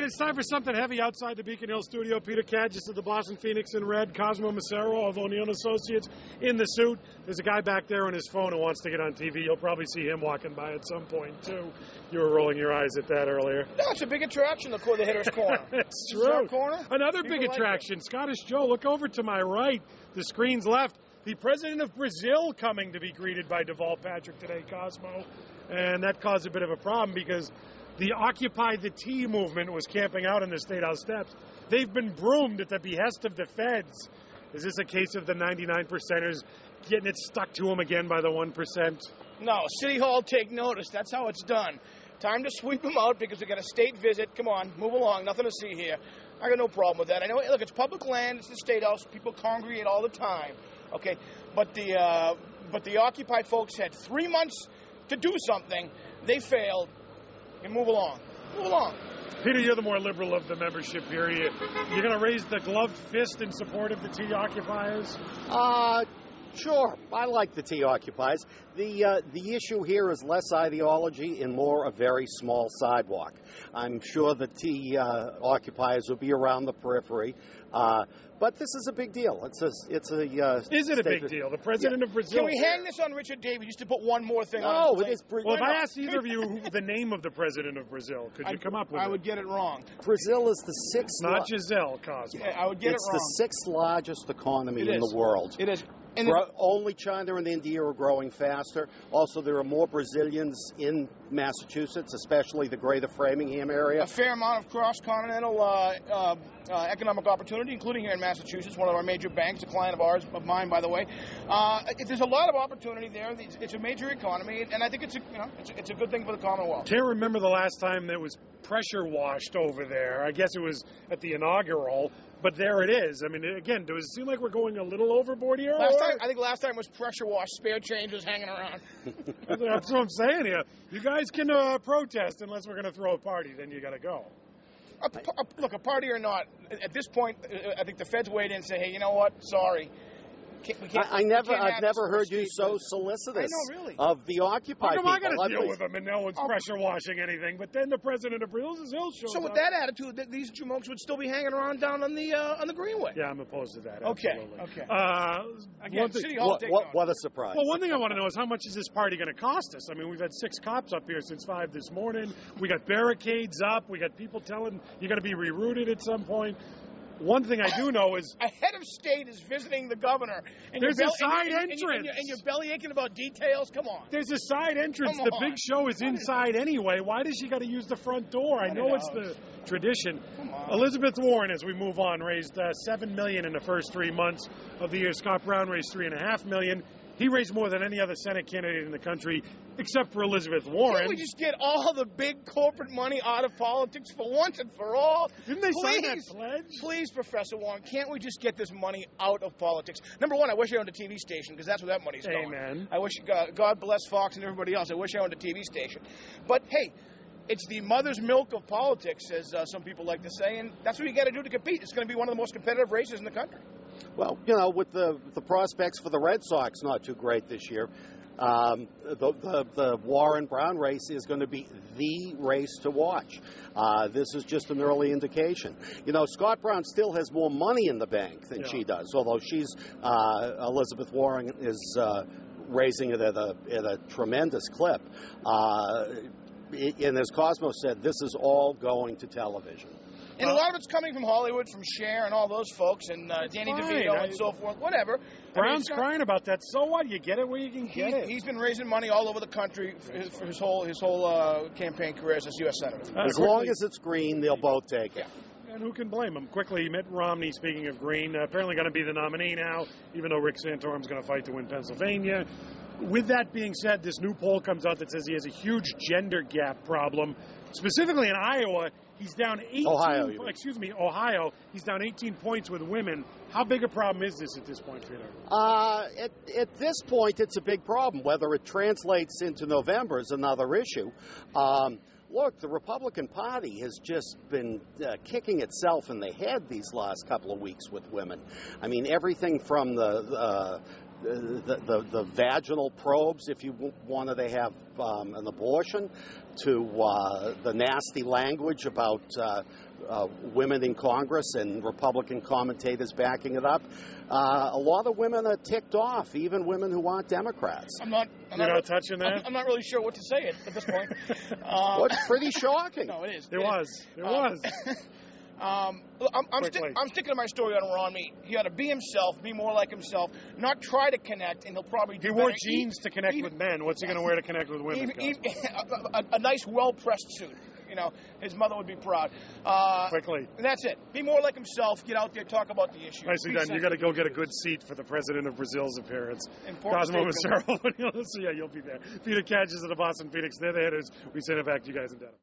it's time for something heavy outside the Beacon Hill studio. Peter Cadgis of the Boston Phoenix in red, Cosmo Macero of O'Neill & Associates in the suit. There's a guy back there on his phone who wants to get on TV. You'll probably see him walking by at some point, too. You were rolling your eyes at that earlier. No, it's a big attraction, the hitter's corner. It's true. Corner? Another big attraction, Scottish Joe. Look over to my right. The screen's left. The president of Brazil coming to be greeted by Deval Patrick today, Cosmo. And that caused a bit of a problem because the Occupy the T movement was camping out in the State House steps. They've been broomed at the behest of the feds. Is this a case of the 99%ers getting it stuck to them again by the 1%? No, City Hall, take notice. That's how it's done. Time to sweep them out because we got a state visit. Come on, move along. Nothing to see here. I got no problem with that. I know, look, it's public land. It's the State House. People congregate all the time. Okay, but the Occupy folks had 3 months to do something. They failed. And move along. Move along. Peter, you're the more liberal of the membership here. You're going to raise the gloved fist in support of the Tea Occupiers? Sure. I like the Tea Occupiers. The issue here is less ideology and more a very small sidewalk. I'm sure the Tea Occupiers will be around the periphery. But this is a big deal. Is it a big deal? The president of Brazil. Can we hang this on Richard David just to put one more thing on? No, it is. Well, if I asked either of you the name of the president of Brazil, could you come up with it? I would get it wrong. Brazil is the sixth. Not Giselle, Cosmo. Yeah, I would get it wrong. It's the sixth largest economy in the world. It is. Only China and India are growing faster. Also, there are more Brazilians in Massachusetts, especially the greater Framingham area. A fair amount of cross-continental economic opportunity, including here in Massachusetts, one of our major banks, a client of mine, by the way. There's a lot of opportunity there. It's a major economy, and I think it's a good thing for the Commonwealth. Can't remember the last time there was pressure washed over there. I guess it was at the inaugural, but there it is. I mean, again, does it seem like we're going a little overboard here? I think last time was pressure washed. Spare change was hanging around. That's what I'm saying here. You guys can protest unless we're going to throw a party. Then you got to go. Look, a party or not, at this point, I think the feds weighed in and say, hey, you know what? Sorry. I've never heard you so solicitous of the Occupy people. I'm going to deal with them and no one's pressure washing anything. But then the president of Brazil shows So with that attitude, these jamokes would still be hanging around down on the Greenway. Yeah, I'm opposed to that. Okay. Absolutely. Again, City Hall. What a surprise! Well, one thing I want to know is how much is this party going to cost us? I mean, we've had 6 cops up here since 5 this morning. We got barricades up. We got people telling you're going to be rerouted at some point. One thing I do know is a head of state is visiting the governor. And there's a side entrance. And you're belly aching about details? Come on. There's a side entrance. The big show is inside anyway. Why does she got to use the front door? I know it's the tradition. Elizabeth Warren, as we move on, raised $7 million in the first 3 months of the year. Scott Brown raised $3.5 million. He raised more than any other Senate candidate in the country, except for Elizabeth Warren. Can't we just get all the big corporate money out of politics for once and for all? Didn't they sign that pledge? Please, Professor Warren, can't we just get this money out of politics? Number one, I wish I owned a TV station, because that's where that money's going. Amen. I wish, God bless Fox and everybody else, I wish I owned a TV station. But, hey, it's the mother's milk of politics, as some people like to say, and that's what you got to do to compete. It's going to be one of the most competitive races in the country. Well, with the prospects for the Red Sox not too great this year, the Warren-Brown race is going to be the race to watch. This is just an early indication. Scott Brown still has more money in the bank than she does, although Elizabeth Warren is raising it at a tremendous clip. And as Cosmo said, this is all going to television. And a lot of it's coming from Hollywood, from Cher and all those folks, and Danny DeVito and so forth, whatever. Brown's crying about that. So what? You get it where you can get it. He's been raising money all over the country for his whole campaign career as a U.S. Senator. As long as it's green, they'll both take it. And who can blame him? Quickly, Mitt Romney, speaking of green, apparently going to be the nominee now, even though Rick Santorum's going to fight to win Pennsylvania. With that being said, this new poll comes out that says he has a huge gender gap problem. Specifically in Iowa, he's down 18. Ohio. He's down 18 points with women. How big a problem is this at this point, Peter? At this point, it's a big problem. Whether it translates into November is another issue. Look, the Republican Party has just been kicking itself in the head these last couple of weeks with women. I mean, everything from the the vaginal probes if you wanted to have an abortion, to the nasty language about women in Congress and Republican commentators backing it up. A lot of women are ticked off, even women who aren't Democrats. I'm not touching that? I'm not really sure what to say at this point. Well, it's pretty shocking. No, it is. It was. I'm sticking to my story on Romney. He ought to be himself, be more like himself, not try to connect, and he'll probably do He wore jeans to connect with men. What's he going to wear to connect with women? A nice, well-pressed suit. You know, his mother would be proud. Quickly. And that's it. Be more like himself. Get out there, talk about the issue. Nicely done. You got to go get a good seat for the president of Brazil's appearance. Cosmo Macero. So yeah, you'll be there. Peter Cadges of the Boston Phoenix. They're the hitters. We send it back to you guys in Denver.